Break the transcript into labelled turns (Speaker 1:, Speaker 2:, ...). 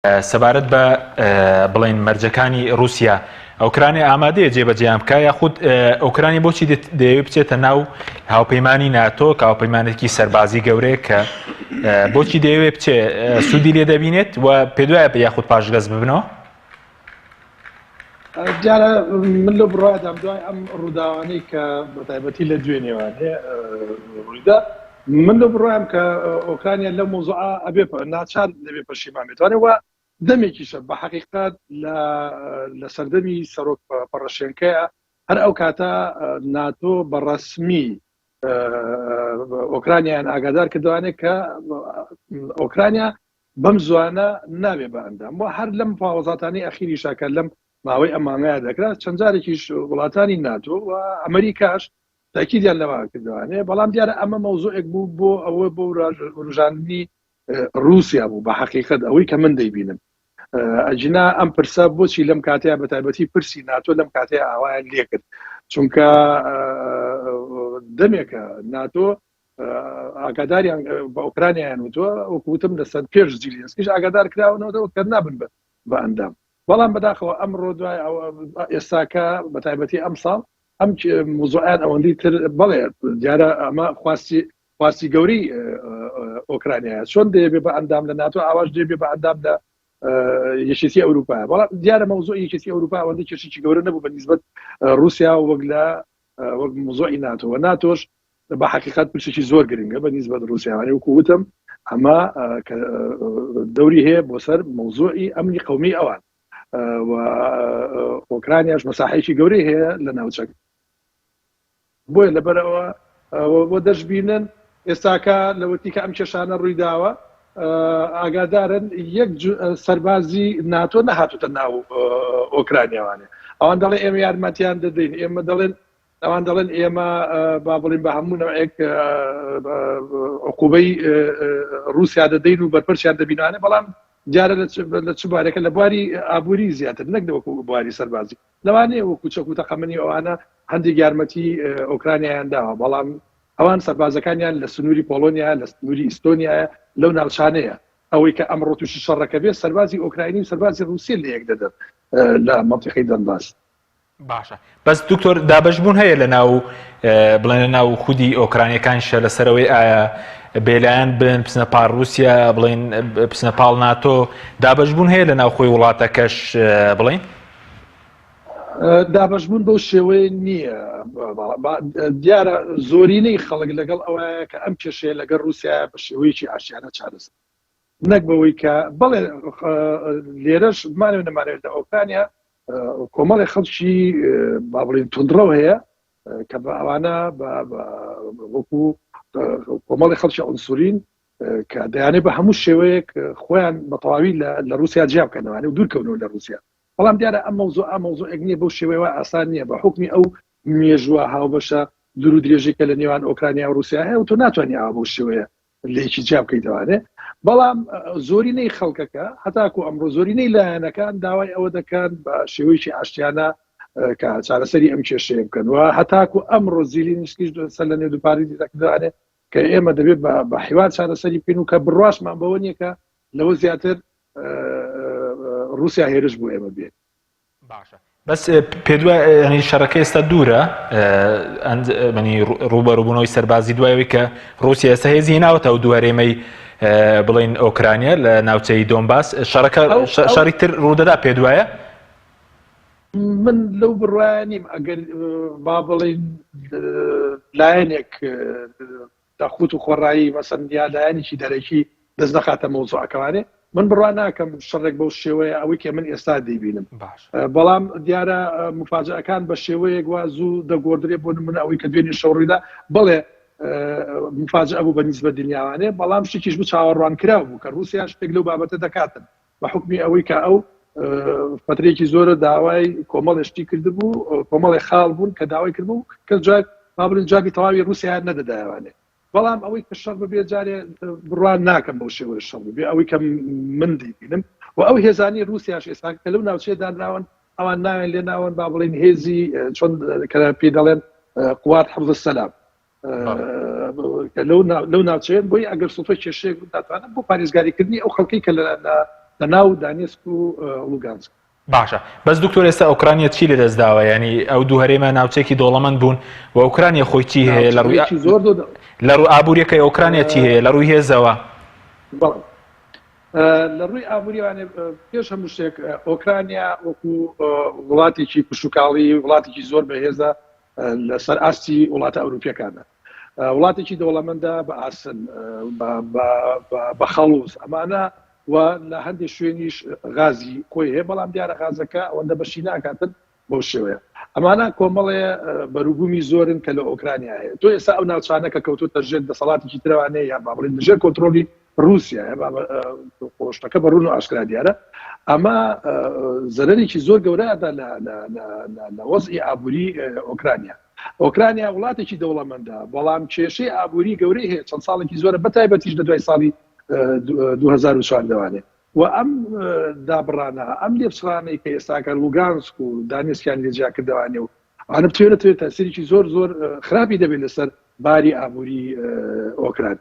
Speaker 1: سەبارەت بە بڵین مەرجەکانی رووسیا ئەوکرانی ئامادەیە جێبەجێیان بکە یاخود ئەوکرانی بۆچی دەیەوێت بچێتە ناو هاوپەیمانی ناتۆ کە هاوپەیمانێکی سەربازی گەورەیە کە بۆچی دەیەوێت بچێ سوودی لێ دەبینێت و پێ دوایە یاخود پاشگەز ببنەوە؟
Speaker 2: دیارە من لە بڕادام دوای ئەم ڕووداوانەی کە بەتایبەتی لە دوێنێوانێ ڕوویدا من لە بڕوایم کە ئۆکرانیا لە مۆزوعە ئەبێ ناچار دەبێ پەشیمان بێتوانێت وە دەمێکیشە بە حەقیقەت لە سەردەمی سەرۆک پەڕەشێنکەیە هەر ئەو کاتە ناتۆ بەڕەسمی ئۆکرانیایان ئاگادار کردوانێت کە ئۆکرانیا بەم زوانە نابێ بە ئەندام وە هەر لەم پاوەزاتانی ئەخیری شاکە لەم ماوەی ئەمانگایە دەکرات چەند جارێکیش وڵاتانی ناتۆ و ئەمریکاش تاکیدیان لەوا کردوانێ بەڵام دیارە ئەمە مەوزوعێک بوو بۆ ئەوە بۆ ڕژاندنی رووسیا بوو بە حەقیقەت ئەوەی کە من دەیبینم ئەجنا ئەم پرسە بۆچی لەم کاتەیە بەتایبەتی پرسی ناتۆ لەم کاتەیە ئاوایان لێ کرد چونکە دەمێکە ناتۆ ئاگاداریان بە ئۆکرانیایان وتووە وەکوتم لە سەد پێش زیلینسکیش ئاگادار کراونەوە کە نابن بە ئەندام بەڵام بەداخەوە ئەمڕۆ دوای ئێستاکە بەتایبەتی ئەم ساڵ ئەم موزوعیان ئەوەندەی تر بەڵێ دیارە ئەمە خواستی گەوری ئۆکرانیایە چۆن دەیەبێ بە ئەندام لە ناتۆ ئاواش دەبێ بە ئەندام لە یەکێتی ئەوروپا بەڵام دیارە مەوزوع یەکێتی ئەوروپا ئەوەندەی کێشێکی گەورە نەبوو بە نیسبەت رووسیا وەک لە وەک موزوعی ناتۆوە ناتۆش بە حەقیقەت پرسێکی زۆر گرنگە بە نیسبەت رووسیاوانی وەکو وتم ئەمە دەوری هەیە بۆ سەر مەوزوعی ئەمنی قەومی ئەوان و ئۆکرانیاش مەساحەیەکی گەورەی هەیە لە ناوچەک بۆیە لەبەرەوە بۆ دەشبینن ئێستاکە لەوەتی کە ئەم کێشانە ڕوویداوە ئاگادارن یەک سەربازی ناتۆ نەهاتوتە ناو ئۆکرانیاوانێ ئەوان دەڵێن ئێمە یارمەتیان دەدەین ئێمە دەڵێن ئەوان دەڵێن ئێمە با بڵین بە هەموو نەوەیەک عقوبەی رووسیا دەدەین و بەرپەرچیان دەبینانێ بەڵام دیارە لە چ بارێکە لە بواری ئابووری زیاتر نەک وەکو بواری سەربازی لەوانەیە وەکو چەک و تەقەمەنی ئەوانە هەندێک یارمەتی ئۆکرانیایان داوە بەڵام ئەوان سەربازەکانیان لە سنووری پۆلۆنیا لە سنووری ئیستۆنیایە لەو ناوچانەیە ئەوەی کە ئەمڕۆ تووشی شەڕەکە بێت سەربازی ئۆکراینی و سەربازی رووسیا لە یەک دەدەن لە مەنتیقەی دەنباس.
Speaker 1: باشە بەس دکتۆر دابەشبوون هەیە لە ناو بڵێن لە ناو خودی ئۆکرانیەکانشە لەسەرەوەی ئایا بێلایەن بن پسنە پاڵ رووسیا بڵین پسنە پاڵ ناتۆ دابەشبوون هەیە لە ناو خۆی وڵاتەکەش بڵین؟
Speaker 2: دابەشبوون بەو شێوەیە نییە دیارە زۆرینەی خەڵک لەگەڵ ئەوەیە کە ئەم کێشەیە لەگەڵ رووسیا بە شێوەیەکی ئاشیانە چارەسەر نەک بەوەی کە بەڵێ لێرەش بمانێ نەمانێت لە ئۆکرانیا کۆمەڵی خەڵکی با بڵین توندڕەو هەیە کە بە ئەوانە وەکو کۆمەڵی خەڵکی ئەنسورین کە دەیانێت بە هەموو شێوەیەک خۆیان بە تەواوی لە رووسیا جیا بکەنەوەی و دوورکەونەوە لە رووسیا بەڵام دیارە ئەم مەوزوعێک نییە بەو شێوەیە ئاسان نییە بە حکمی ئەو مێژووە هاوبەشە دوور و درێژێکە لە نێوان ئۆکرانیا و رووسیا هەیە و تۆ ناتوانانی ئاوا بەو شێوەیە لێکی جیا بکەیتەوانێ بەڵام زۆرینەی خەڵکەکە هەتاکو ئەمڕۆ زۆرینەی لایەنەکان داوای ئەوە دەکەن بە شێوەیەکی ئاشتیانە کە چارەسەری ئەم کێشەیە بکەن و هەتاکو ئەمڕۆ زیلینسکیش سەر لە نێو دووپاری دەکردوانێ کە ئێمە دەبێت بە حیوان چارەسەری بکەین و کە بڕواشمان بەوە نییە کە لەوە زیاتر رووسیا هێرش بۆ ئێمە بێت.
Speaker 1: باشە بەس پێدووە ینی شەڕەکە ئێستا دوورە ئەنی ڕوبەڕووبوونەوەی سەربازی دوایەوەی کە رووسیا ئێستا هێزی ناوەتە و دووەرێمەی بڵین ئۆکرانیا لە ناوچەی دۆنباس شەڕەکە شەڕی تر ڕوودەدا پێدوایە؟
Speaker 2: من لەو بڕواە نیم ئەگەر با بڵین لایەنێک داخوت و خۆڕایی مەسەندیا لایەنێکی دەرەکی دەست نەخاتە مەوزوعەکەوانێ من بڕوا ناکەم شەڕێک بەو شێوەیە ئەوەی کە من ئێستا دەیبینم بەڵام دیارە مفاجەکان بە شێوەیەک وا زوو دەگۆدرێ بۆ من ئەوەی کە دوێنێ شەڕیدا بڵێ مفاجأ بوو بە نیسبەت دنیاوانێ بەڵام شتێکیش بوو چاوەڕوان کراو بوو کە رووسیا شتێک لەو بابەتە دەکاتن بە حکمی ئەوەی کە ئەو فترێکی زۆرە داوای کۆمەڵشتی کردبوو کۆمەڵی خاڵ بوون کە داوای کردبوو کە جار بابلن جاگی تەواوی رووسیا نەدەدایوانێ بەڵام ئەوەی کە شەڕ ببێ جارێ بڕوان ناکەم بەو شێوە شەڕ ببێ ئەوەی کە من دەیبینم و ئەو هێزانی رووسیاش ئێستا کە لەو ناوچەیەدا ناون ئەوان ناوێن لێ ناون با بڵین هێزی چۆن کە پێ دەڵێن قوات حفظ السلام لەو ناوچەیە بۆی ئەگەر سوڵتۆی کێشەیەک داتوانێت بۆ پارێزگاریکردنی ئەو خەڵکی کە لە ناو دانیسک و لوگانسک.
Speaker 1: باشە بەس دکتۆر ئێستا ئۆکرانیا چی لە دەستداوە ینی ئەو دوو هەرێمە ناوچێکی دۆڵەمەند بوون و ئۆکرانیا خۆی چی هەیە لە ڕووی ئابوووریەکەی ئۆکرانیا چی هەیە لە ڕووی هێزەوە
Speaker 2: لە ڕووی ئابوووریوانێ پێش هەموو شتێک ئۆکرانیا وەکو وڵاتێکی پشوکاڵی وڵاتێکی زۆر بەهێزە لەسەر ئاستی وڵاتە ئەوروپیەکانە وڵاتێکی دەوڵەمەندە بە ئاسن بە خەڵوز ئەمانە و لە هەندێک شوێنیش غازی خۆی هەیە بەڵام دیارە غازەکە ئەوەندە بەشی ناکاتن بەو شێوەیە ئەمانە کۆمەڵێ بەروبوومی زۆرن کە لە ئۆکرانیا هەیە تۆ ئێستا ئەو ناوچانەکە کەوتوتە ژێر دەسەڵاتێکی ترەوانەیە یا با بڵێن لەژێر کۆنتڕۆلی رووسیا خۆشتەکە بە ڕوون و ئاشکرا دیارە ئەمە زەرەرێکی زۆر گەورەدا لە وەزئی ئابووری ئۆکرانیا ئۆکرانیا وڵاتێکی دەوڵەمەندە بەڵام کێشەی ئابووری گەورەی هەیە چەند ساڵێکی زۆرە بەتایبەتیش لە دوای ساڵی 2014 و ئەم دابڕانە ئەم لێپچڕانەی کە ئێستاکە لوگانسک و دانیسکیان لێجیا کردوانێ و ئەنە بتوێنێت تەسیرێکی زۆر خراپی دەبێت لەسەر باری ئابووری ئۆکران